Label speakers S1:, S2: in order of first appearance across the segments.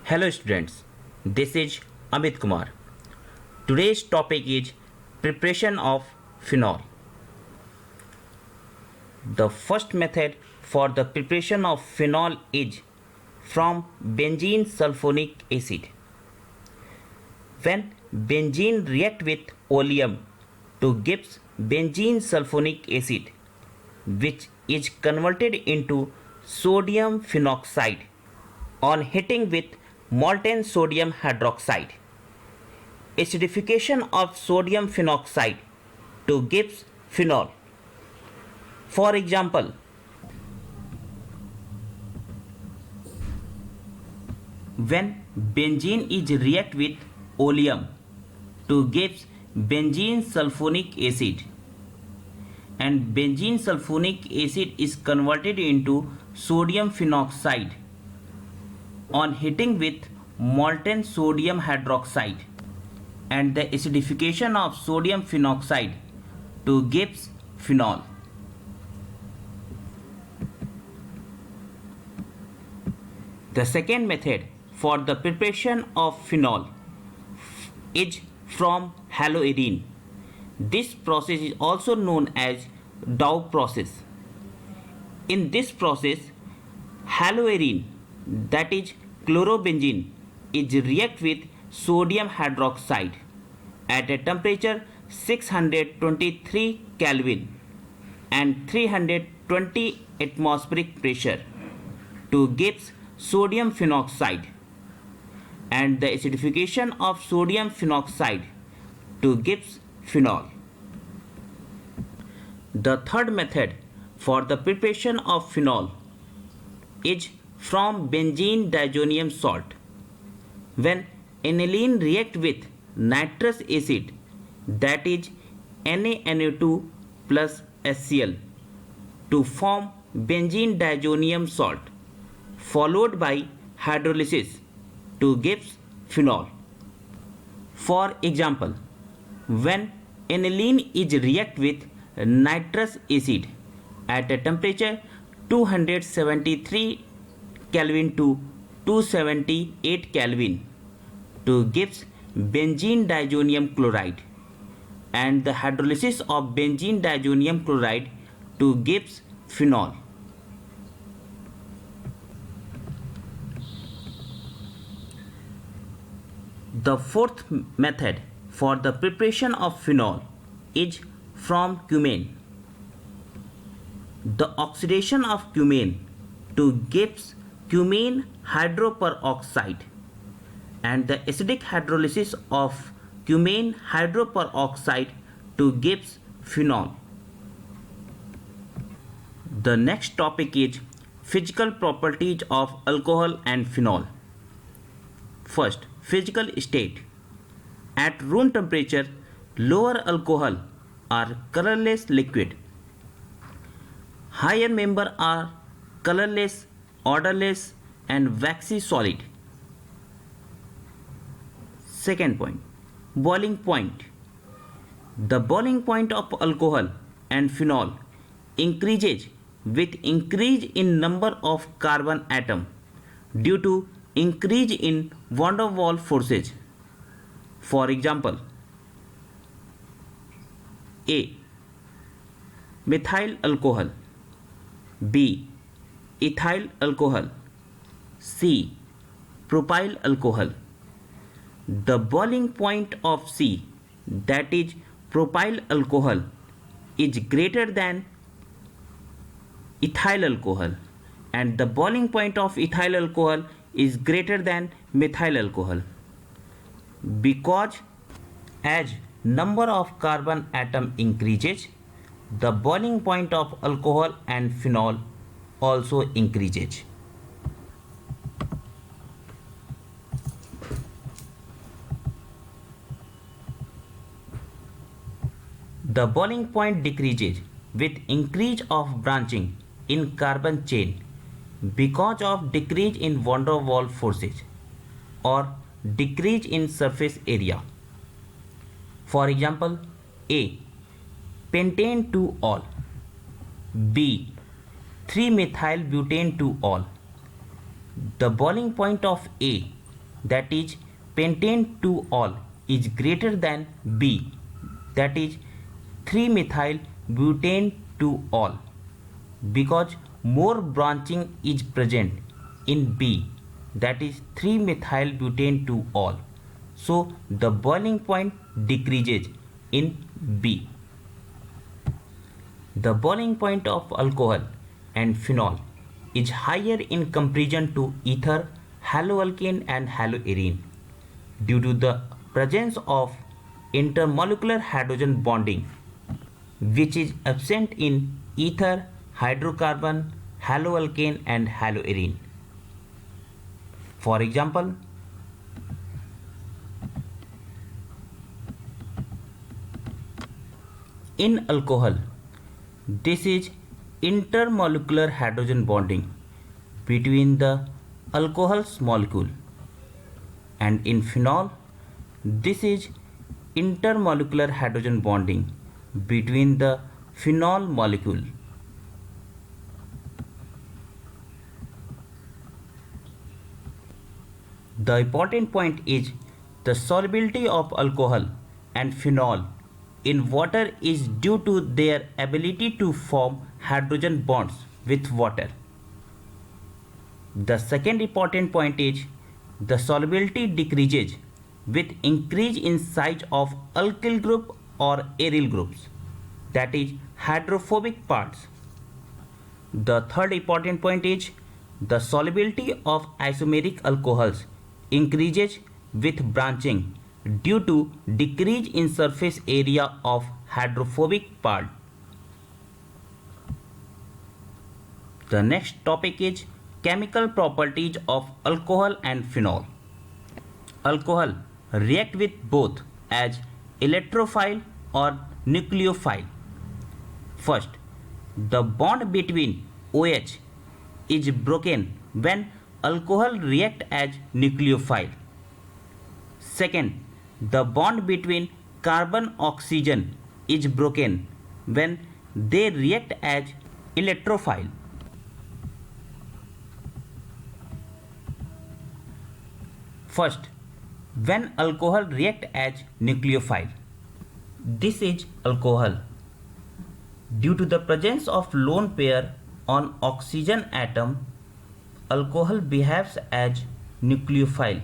S1: Hello students, this is Amit Kumar. Today's topic is preparation of phenol. The first method for the preparation of phenol is from benzene sulfonic acid. When benzene react with oleum to gives benzene sulfonic acid, which is converted into sodium phenoxide on heating with molten sodium hydroxide. Acidification of sodium phenoxide to gives phenol. For example, when benzene is react with oleum to gives benzene sulfonic acid, and benzene sulfonic acid is converted into sodium phenoxide on heating with molten sodium hydroxide, and the acidification of sodium phenoxide to gives phenol. The second method for the preparation of phenol is from haloarine. This process is also known as Dow process. In this process, haloarine, that is chlorobenzene, is react with sodium hydroxide at a temperature 623 Kelvin and 320 atmospheric pressure to gives sodium phenoxide, and the acidification of sodium phenoxide to gives phenol. The third method for the preparation of phenol is from benzene diazonium salt. When aniline react with nitrous acid, that is NaNO2 plus HCl, to form benzene diazonium salt, followed by hydrolysis to gives phenol. For example, when aniline is react with nitrous acid at a temperature 273 Kelvin to 278 Kelvin to gives benzene diazonium chloride, and the hydrolysis of benzene diazonium chloride to gives phenol. The fourth method for the preparation of phenol is from cumene. The oxidation of cumene to gives cumene hydroperoxide, and the acidic hydrolysis of cumene hydroperoxide to gives phenol. The next topic is physical properties of alcohol and phenol. First, physical state. At room temperature, lower alcohol are colorless liquid. Higher member are colorless, odorless and waxy solid. Second point, boiling point. The boiling point of alcohol and phenol increases with increase in number of carbon atom due to increase in van der Waals forces. For example, A. Methyl alcohol, B. Ethyl alcohol, C. Propyl alcohol. The boiling point of C, that is propyl alcohol, is greater than ethyl alcohol, and the boiling point of ethyl alcohol is greater than methyl alcohol, because as number of carbon atom increases, the boiling point of alcohol and phenol also increases. The boiling point decreases with increase of branching in carbon chain because of decrease in van der Waals forces or decrease in surface area. For example, A. Pentane 2-ol, B. 3-methyl butane 2-ol. The boiling point of A that is pentane 2-ol is greater than B, that is 3-methyl butane 2-ol, because more branching is present in B, that is 3-methyl butane 2-ol. So the boiling point decreases in B. The boiling point of alcohol and phenol is higher in comparison to ether, haloalkane and haloarine due to the presence of intermolecular hydrogen bonding, which is absent in ether, hydrocarbon, haloalkane and haloarine. For example, in alcohol, this is intermolecular hydrogen bonding between the alcohol's molecule, and in phenol, this is intermolecular hydrogen bonding between the phenol molecule. The important point is the solubility of alcohol and phenol in water is due to their ability to form hydrogen bonds with water. The second important point is the solubility decreases with increase in size of alkyl group or aryl groups, that is hydrophobic parts. The third important point is the solubility of isomeric alcohols increases with branching due to decrease in surface area of hydrophobic part. The next topic is chemical properties of alcohol and phenol. Alcohol react with both as electrophile or nucleophile. First, the bond between OH is broken when alcohol react as nucleophile. Second, the bond between carbon oxygen is broken when they react as electrophile. First, when alcohol react as nucleophile, this is alcohol. Due to the presence of lone pair on oxygen atom, alcohol behaves as nucleophile,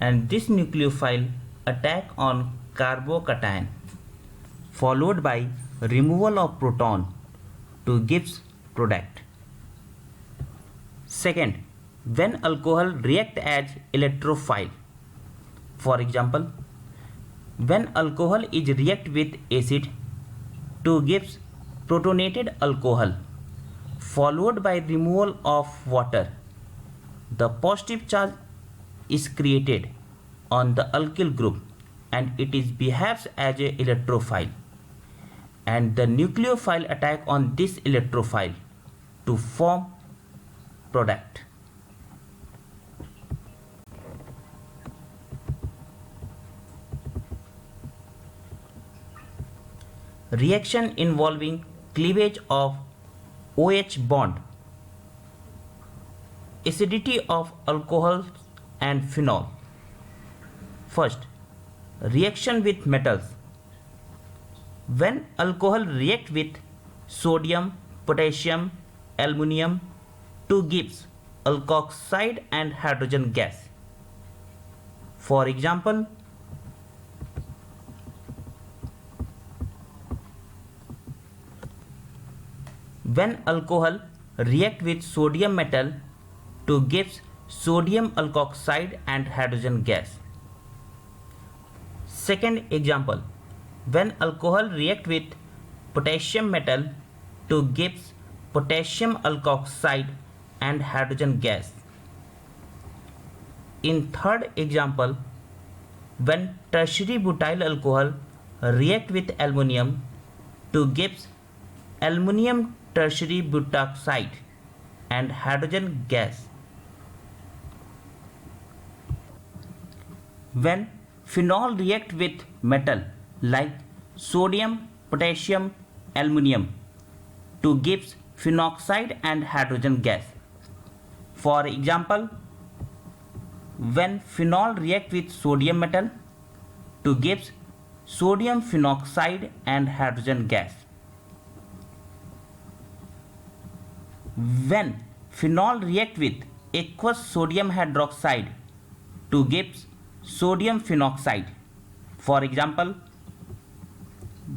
S1: and this nucleophile attack on carbocation followed by removal of proton to Gibbs product. Second, when alcohol react as electrophile, for example, when alcohol is react with acid to Gibbs protonated alcohol followed by removal of water, the positive charge is created on the alkyl group and it is behaves as a electrophile, and the nucleophile attack on this electrophile to form product. Reaction involving cleavage of OH bond, acidity of alcohol and phenol. First, reaction with metals. When alcohol react with sodium, potassium, aluminum to Gibbs alkoxide and hydrogen gas. For example, when alcohol react with sodium metal to Gibbs sodium alkoxide and hydrogen gas. Second example, when alcohol react with potassium metal to Gibbs potassium alkoxide and hydrogen gas. In third example, when tertiary butyl alcohol react with aluminum to Gibbs aluminum tertiary butoxide and hydrogen gas. When phenol react with metal like sodium, potassium, aluminum to Gibbs phenoxide and hydrogen gas. For example, when phenol react with sodium metal to gives sodium phenoxide and hydrogen gas. When phenol react with aqueous sodium hydroxide to gives sodium phenoxide. For example,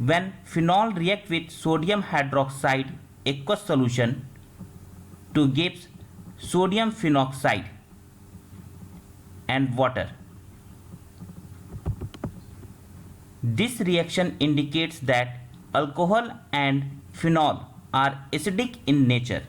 S1: when phenol react with sodium hydroxide aqueous solution to gives sodium phenoxide and water. This reaction indicates that alcohol and phenol are acidic in nature.